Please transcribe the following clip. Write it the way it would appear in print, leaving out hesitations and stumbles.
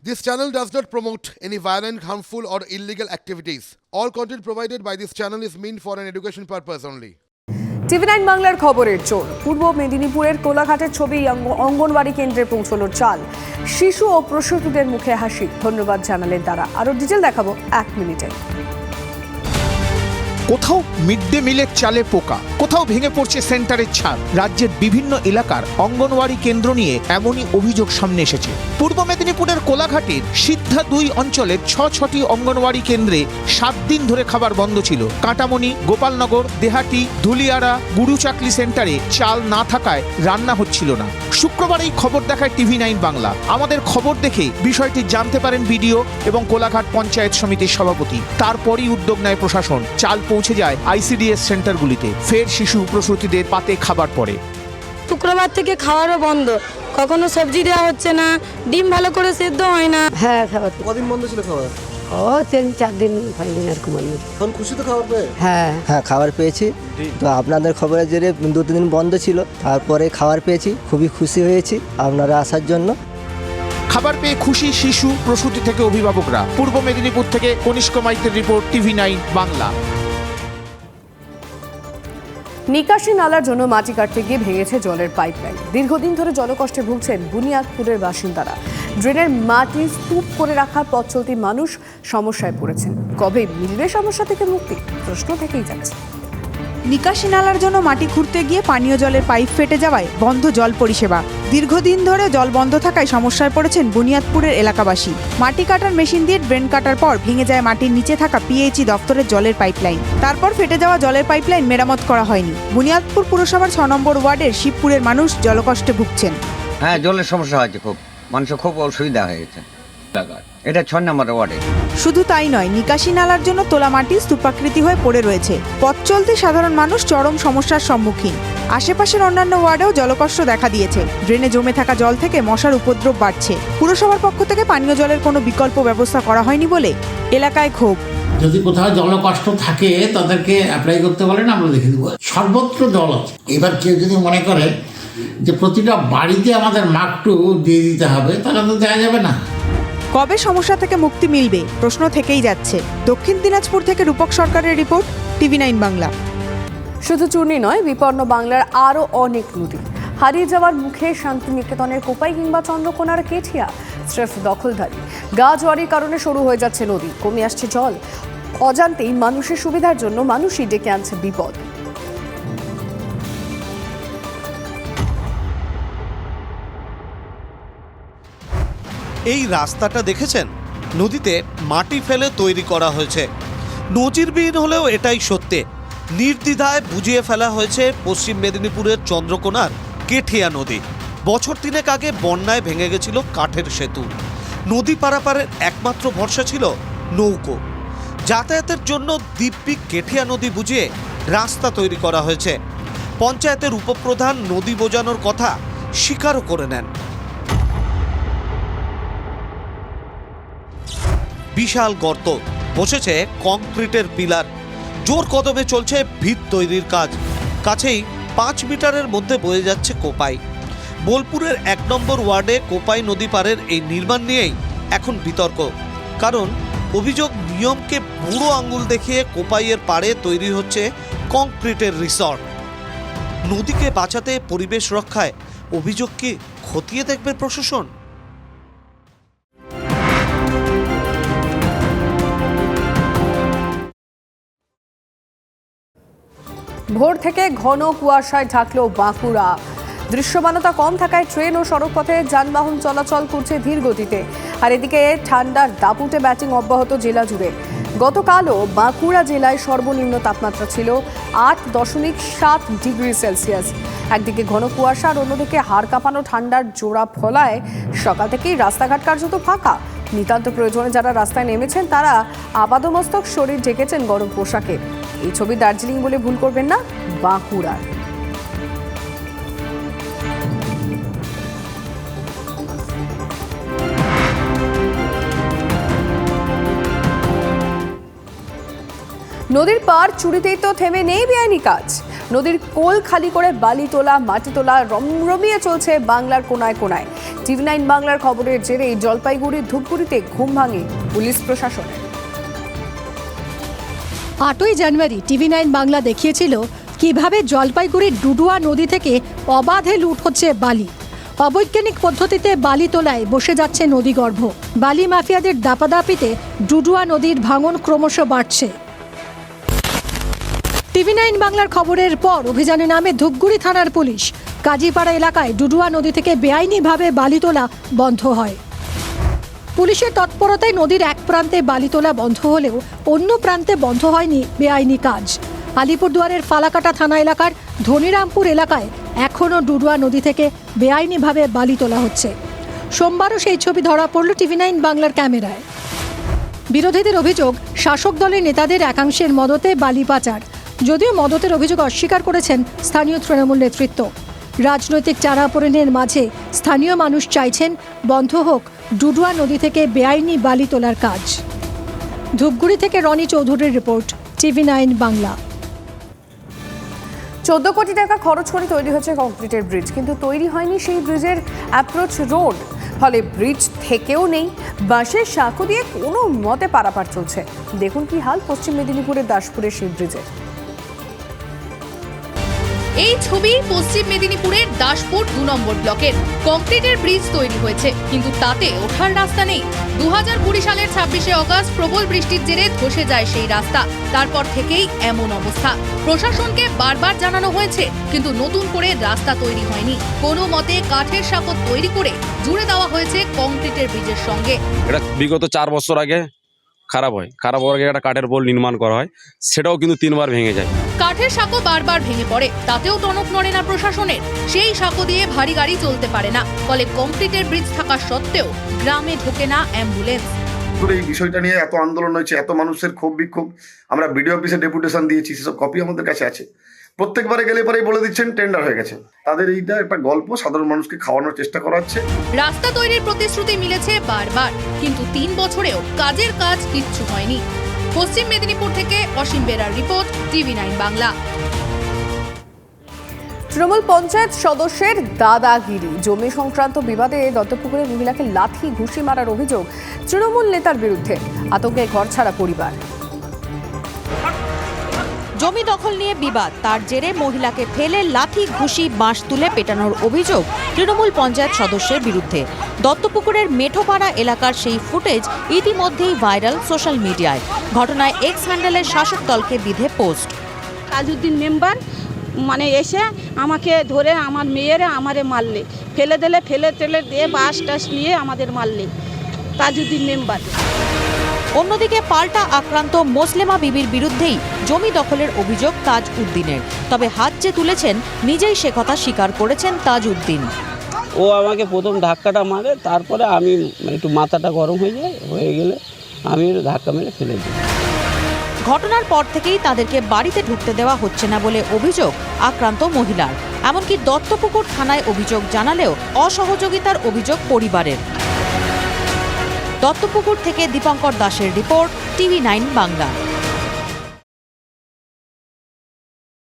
This channel does not promote any violent, harmful, or illegal activities. All content provided by this channel is meant for an education purpose only. TV9 বাংলার খবরের জোর। পূর্ব মেদিনীপুরের কোলাঘাটের ছবি অঙ্গনওয়াড়ি কেন্দ্রে পৌঁছলো চাল। শিশু ও প্রসূতিদের মুখে হাসি। ধন্যবাদ জানালেন তারা। আরো ডিটেল দেখাবো 1 মিনিটে। কোথাও মিড ডে মিলের চালে পোকা, কোথাও ভেঙে পড়ছে সেন্টারের ছাদ। রাজ্যের বিভিন্ন এলাকার অঙ্গনওয়াড়ি কেন্দ্র নিয়ে এমনই অভিযোগ সামনে এসেছে। পূর্ব মেদিনীপুরের কোলাঘাটের সিদ্ধা 2 অঞ্চলের 6টি অঙ্গনওয়াড়ি কেন্দ্রে 7 দিন ধরে খাবার বন্ধ ছিল। কাঁটামণি, গোপালনগর, দেহাটি, ধুলিয়াড়া, গুরুচাকলি সেন্টারে চাল না থাকায় রান্না হচ্ছিল না। শুক্রবার এই খবর দেখায় TV9 বাংলা। আমাদের খবর দেখে বিষয়টি জানতে পারেন বিডিও এবং কোলাঘাট পঞ্চায়েত সমিতির সভাপতি। তারপরই উদ্যোগ নেয় প্রশাসন। চাল পৌঁছে যায় ICDS সেন্টারগুলিতে। ফের শিশু প্রসূতিদের পাতে খাবার পড়ে। শুক্রবার থেকে খাওয়ারও বন্ধ, কখনো সবজি দেওয়া হচ্ছে না, ডিম ভালো করে সেদ্ধ হয় না। হ্যাঁ, খাবার কদিন বন্ধ ছিল খাবার? 3-4 দিন 5 দিন এরকম বন্ধ। এখন খুশি তো খাবার পেয়ে? হ্যাঁ, খাবার পেয়েছি। তো আপনাদের খবরের জেরে 2-3 দিন বন্ধ ছিল, তারপরে খাবার পেয়েছি। খুবই খুশি হয়েছি আপনারা আসার জন্য। খাবার পেয়ে খুশি শিশু প্রসূতি থেকে অভিভাবকরা। পূর্ব মেদিনীপুর থেকে কনিষ্ক মাইতের রিপোর্ট, TV9 বাংলা। নিকাশি নালার জন্য মাটি কাটতে গিয়ে ভেঙেছে জলের পাইপলাইন। দীর্ঘদিন ধরে জলকষ্টে ভুগছেন বুনিয়াদপুরের বাসিন্দারা। ড্রেনের মাটি স্তূপ করে রাখার পথ চলতি মানুষ সমস্যায় পড়েছেন। কবে মিলবে সমস্যা থেকে মুক্তি? প্রশ্ন থেকেই যাচ্ছে। নিকাশি নালার জন্য মাটি খুঁড়তে গিয়ে পানীয় জলের পাইপ ফেটে যাওয়ায় বন্ধ জল পরিষেবা। দীর্ঘদিন ধরে জল বন্ধ থাকায় সমস্যায় পড়েছেন বুনিয়াদপুরের এলাকাবাসী। মাটি কাটার মেশিন দিয়ে ড্রেন কাটার পর ভেঙে যায় মাটির নিচে থাকা PHE দপ্তরের জলের পাইপলাইন। তারপর ফেটে যাওয়া জলের পাইপলাইন মেরামত করা হয়নি। বুনিয়াদপুর পুরসভার 6 নম্বর ওয়ার্ডের শিবপুরের মানুষ জলকষ্টে ভুগছেন। হ্যাঁ, জলের সমস্যা হয়েছে, খুব মানুষের খুব অসুবিধা হয়েছে। এটা 6 নম্বর ওয়ার্ডে। শুধু তাই নয়, নিকাশি নালার জন্য তোলা মাটি স্তূপাকৃতি হয়ে পড়ে রয়েছে। পথ চলতে সাধারণ মানুষ চরম সমস্যার সম্মুখীন। আশেপাশের অন্যান্য ওয়ার্ডেও জলকষ্ট দেখা দিয়েছে। ড্রেনে জমে থাকা জল থেকে মশার উপদ্রব বাড়ছে। পুরসভার পক্ষ থেকে পানীয় জলের কোনো বিকল্প ব্যবস্থা করা হয়নি বলে এলাকায় ক্ষোভ। যদি কোথাও জলকষ্ট থাকে তাদেরকে অ্যাপ্লাই করতে বলেন, আমরা দেখে দেবো। সর্বত্র জল আছে। এবার কেউ যদি মনে করে যে প্রতিটা বাড়িতে আমাদের মাকটু দিয়ে দিতে হবে, তাহলে তো দেওয়া যাবে না। কবে সমস্যা থেকে মুক্তি মিলবে প্রশ্ন থেকেই যাচ্ছে। দক্ষিণ দিনাজপুর থেকে রূপক সরকারের রিপোর্ট, TV9 বাংলা। শুধু চূর্ণী নয়, বিপন্ন বাংলার আরও অনেক নদী হারিয়ে যাওয়ার মুখে। শান্তিনিকেতনের কোপাই কিংবা চন্দ্রকোনার কেঠিয়া স্রেফ দখলদারি। গা জোয়ারির কারণে শুরু হয়ে যাচ্ছে নদী, কমে আসছে জল। অজান্তেই মানুষের সুবিধার জন্য মানুষই ডেকে আনছে বিপদ। এই রাস্তাটা দেখেছেন? নদীতে মাটি ফেলে তৈরি করা হয়েছে। নজিরবিহীন হলেও এটাই সত্যি। নির্দ্বিধায় বুঝিয়ে ফেলা হয়েছে পশ্চিম মেদিনীপুরের চন্দ্রকোনার কেঠিয়া নদী। বছর 3 আগে বন্যায় ভেঙে গেছিল কাঠের সেতু। নদী পারাপারের একমাত্র ভরসা ছিল নৌকো। যাতায়াতের জন্য দিব্যি কেঠিয়া নদী বুঝিয়ে রাস্তা তৈরি করা হয়েছে। পঞ্চায়েতের উপপ্রধান নদী বোঝানোর কথা স্বীকারও করে নেন। বিশাল গর্ত, বসেছে কংক্রিটের পিলার, জোর কদমে চলছে ভিত তৈরির কাজ। কাছেই 5 মিটারের মধ্যে বয়ে যাচ্ছে কোপাই। বোলপুরের 1 নম্বর ওয়ার্ডে কোপাই নদী পারের এই নির্মাণ নিয়েই এখন বিতর্ক। কারণ অভিযোগ, নিয়মকে বুড়ো আঙুল দেখিয়ে কোপাইয়ের পাড়ে তৈরি হচ্ছে কংক্রিটের রিসর্ট। নদীকে বাঁচাতে, পরিবেশ রক্ষায় অভিযোগ কি খতিয়ে দেখবে প্রশাসন? ভোর থেকে ঘন কুয়াশায় ঢাকলো বাঁকুড়া। দৃশ্যমানতা কম থাকায় ট্রেন ও সড়কপথে যানবাহন চলাচল করছে ধীর গতিতে। আর এদিকে ঠান্ডার দাপুটে ব্যাটিং অব্যাহত জেলা জুড়ে। গতকালও বাঁকুড়া জেলায় সর্বনিম্ন তাপমাত্রা ছিল 8.7 ডিগ্রি সেলসিয়াস। একদিকে ঘন কুয়াশা আর অন্যদিকে হাড় কাঁপানো ঠান্ডার জোড়া ফলায় সকাল থেকেই রাস্তাঘাট কার্যত ফাঁকা। নিতান্ত প্রয়োজনে যারা রাস্তায় নেমেছেন তারা আপাদমস্তক শরীর ঢেকেছেন গরম পোশাকে। এই ছবি দার্জিলিং বলে ভুল করবেন না, বাঁকুড়ার। নদীর পার চুরিতেই তো থেমে নেই বেআইনি কাজ। নদীর কোল খালি করে বালি তোলা, মাটি তোলা রমরমিয়ে চলছে বাংলার কোনায় কোনায়। টিভি 9 বাংলার খবরের জেরে জলপাইগুড়ির ধূপগুড়িতে ঘুম ভাঙে পুলিশ প্রশাসনের। 8ই জানুয়ারি টিভি 9 বাংলা দেখিয়েছিল কিভাবে জলপাইগুড়ির ডুডুয়া নদী থেকে অবাধে লুট হচ্ছে বালি। অবৈজ্ঞানিক পদ্ধতিতে বালি তোলায় বসে যাচ্ছে নদীগর্ভ। বালি মাফিয়াদের দাপাদাপিতে ডুডুয়া নদীর ভাঙন ক্রমশ বাড়ছে। টিভি 9 বাংলার খবরের পর অভিযানে নামে ধূপগুড়ি থানার পুলিশ। কাজীপাড়া এলাকায় ডুডুয়া নদী থেকে বেআইনিভাবে বালি তোলা বন্ধ হয়। পুলিশের তৎপরতায় নদীর এক প্রান্তে বালি তোলা বন্ধ হলেও অন্য প্রান্তে বন্ধ হয়নি বেআইনি কাজ। আলিপুরদুয়ারের ফালাকাটা থানা এলাকার ধনিরামপুর এলাকায় এখনও ডুডুয়া নদী থেকে বেআইনিভাবে বালি তোলা হচ্ছে। সোমবারও সেই ছবি ধরা পড়ল টিভি 9 বাংলার ক্যামেরায়। বিরোধীদের অভিযোগ, শাসক দলের নেতাদের একাংশের মদতে বালি পাচার। যদিও মদতের অভিযোগ অস্বীকার করেছেন স্থানীয় তৃণমূল নেতৃত্ব। রাজনৈতিক চারাপোড়েনের মাঝে স্থানীয় মানুষ চাইছেন বন্ধ হোক ডুডুয়া নদী থেকে বেআইনি বালি তোলার কাজ। ধূপগুড়ি থেকে রনি চৌধুরীর রিপোর্ট, টিভি 9 বাংলা। 14 কোটি টাকা খরচ করে তৈরি হচ্ছে কংক্রিটের ব্রিজ, কিন্তু তৈরি হয়নি সেই ব্রিজের অ্যাপ্রোচ রোড। ফলে ব্রিজ থেকেও নেই, বাঁশের সাঁকো দিয়ে কোনো মতে পারাপার চলছে। দেখুন কি হাল পশ্চিম মেদিনীপুরের দাসপুরের সেই ব্রিজের। এই ছবি পশ্চিম মেদিনীপুরের দাসপুর 2 নম্বর ব্লকের। কংক্রিটের ব্রিজ তৈরি হয়েছে, কিন্তু তাতে ওঠার রাস্তা নেই। 2020 সালের 26শে অগস্ট প্রবল বৃষ্টির জেরে ধসে যায় সেই রাস্তা। তারপর থেকেই এমন অবস্থা। প্রশাসনকে বারবার জানানো হয়েছে, কিন্তু নতুন করে রাস্তা তৈরি হয়নি। কোনো মতে কাঠের সাঁকো তৈরি করে জুড়ে দেওয়া হয়েছে কংক্রিটের ব্রিজের সঙ্গে। এটা বিগত 4 বছর আগে খারাপ হওয়ার আগে একটা কাঠের পোল নির্মাণ করা হয়, সেটাও কিন্তু 3বার ভেঙে যায়। কাঠের সাঁকো বারবার ভেঙে পড়ে, তাতেও টনক নড়ে না প্রশাসনের। সেই সাঁকো দিয়ে ভারী গাড়ি চলতে পারে না। ফলে কংক্রিটের ব্রিজ থাকা সত্ত্বেও গ্রামে ঢোকে না অ্যাম্বুলেন্স। এই বিষয়টা নিয়ে এত আন্দোলন হয়েছে, এত মানুষের ক্ষোভ বিক্ষোভ, আমরা বিডিও অফিসে ডেপুটেশন দিয়েছি, সেসব কপি আমাদের কাছে আছে। প্রত্যেকবারে গেলে পরেই বলে দিচ্ছেন টেন্ডার হয়ে গেছে। তাদের এইটা একটা গল্প, সাধারণ মানুষকে খাওয়ানোর চেষ্টা করা হচ্ছে। রাস্তা তৈরির প্রতিশ্রুতি মিলেছে বারবার, কিন্তু 3 বছরেও কাজের কাজ কিচ্ছু হয়নি। পশ্চিম মেদিনীপুর থেকে অসীম বেরার রিপোর্ট, টিভি 9 বাংলা। তৃণমূল পঞ্চায়েত সদস্যের দাদাগিরি, জমি সংক্রান্ত বিবাদে দত্তপুকুরের মহিলাকে লাথি ঘুষি মারার অভিযোগ তৃণমূল নেতার বিরুদ্ধে। আতঙ্কে ঘরছাড়া পরিবার। জমি দখল নিয়ে বিবাদ, তার জেরে মহিলাকে ফেলে লাথি ঘুষি বাঁশ তুলে পেটানোর অভিযোগ তৃণমূল পঞ্চায়েত সদস্যের বিরুদ্ধে। দত্তপুকুরের মেঠোপাড়া এলাকার সেই ফুটেজ ইতিমধ্যেই ভাইরাল সোশ্যাল মিডিয়ায়। ঘটনায় এক্স হ্যান্ডেলের শাসক দলকে বিধে পোস্ট। তাজউদ্দিন মেম্বার এসে আমাকে ধরে আমার মেয়েরা আমারে মারলে, ফেলে টেলে দিয়ে বাস টাস নিয়ে আমাদের মারলে তাজউদ্দিন মেম্বার। অন্যদিকে পাল্টা আক্রান্ত মোসলেমা বিবির বিরুদ্ধেই জমি দখলের অভিযোগ তাজউদ্দিনের। তবে হাত যে তুলেছেন নিজেই সে কথা স্বীকার করেছেন তাজউদ্দিন। ও আমাকে প্রথম ধাক্কাটা মারে, তারপরে আমি একটু মাথাটা গরম হয়ে গেলে আমি ধাক্কা মেরে ফেলে দিই। ঘটনার পর থেকেই তাদেরকে বাড়িতে ঢুকতে দেওয়া হচ্ছে না বলে অভিযোগ আক্রান্ত মহিলার। এমনকি দত্তপুকুর থানায় অভিযোগ জানালেও অসহযোগিতার অভিযোগ পরিবারের। দত্তপুকুর থেকে দীপঙ্কর দাসের রিপোর্ট, টিভি 9 বাংলা।